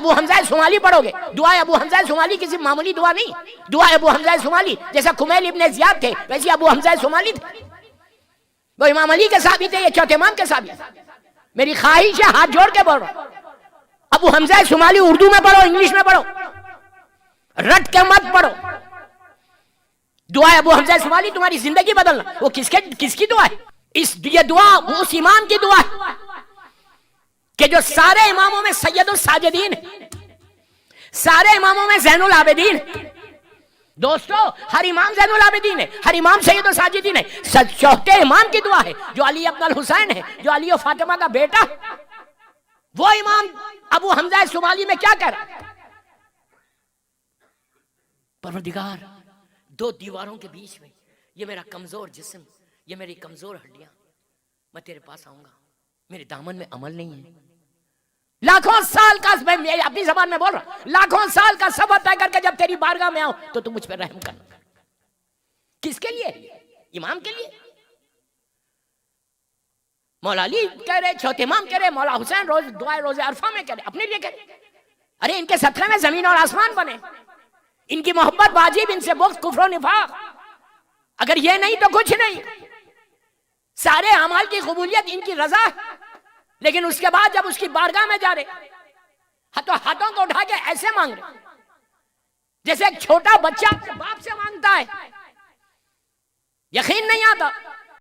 अबू हमजा सुमाली पढ़ोगे। दुआ अबू हमजा सुमाली किसी मामूली दुआ नहीं, दुआ अबू हमजा सुमाली जैसा खुमैल इब्ने जियाद थे वैसे अबू हमजा सुमाली थे। वो इमाम अली के साबित है, ये चौथे इमाम के साबित। मेरी ख्वाहिश है, हाथ जोड़ के बोल रहा हूं, अबू हमजा सुमाली उर्दू में पढ़ो, इंग्लिश में पढ़ो, रट के मत पढ़ो। दुआ अबू हमजा सुमाली तुम्हारी जिंदगी बदलना। वो किसकी दुआ है? ये दुआ उस इमाम की दुआ है कि जो सारे इमामों में सैयदुल साजिदीन है, सारे इमामों में ज़ैनुल आबिदीन है। दोस्तों, हर इमाम ज़ैनुल आबिदीन है, हर इमाम सैयदुल साजिदीन है। चौथे इमाम की दुआ है जो अली इब्न हुसैन है, जो अली और फातिमा का बेटा है। वो इमाम अबू हमजा सुमाली में क्या कर रहा है? परवरदिगार, दो दीवारों के बीच में ये मेरा कमजोर जिस्म, ये मेरी कमजोर हड्डियां, मैं तेरे पास आऊंगा, मेरे दामन में अमल नहीं है। लाखों साल का, मैं अपनी जबान में बोल रहा हूं, लाखों साल का सफर तय करके जब तेरी बारगाह में आऊं तो तू मुझ पर रहम करना। किसके लिए? इमाम के लिए। मौला अली कह रहे, चौथे इमाम कह रहे, मौला हुसैन रोज दुआए रोजे अरफा में कह रहे, अपने लिए कह रहे। अरे इनके सदक़े में जमीन और आसमान बने, इनकी मोहब्बत वाजिब, इनसे बुग़्ज़ कुफ्र और निफाक। अगर ये नहीं तो कुछ नहीं। सारे अमाल की कबूलियत इनकी रजा है, लेकिन उसके बाद जब उसकी बारगाह में जा रहे तो हाथों को उठा के ऐसे मांग रहे जैसे एक छोटा बच्चा अपने बाप से मांगता है। यकीन नहीं आता।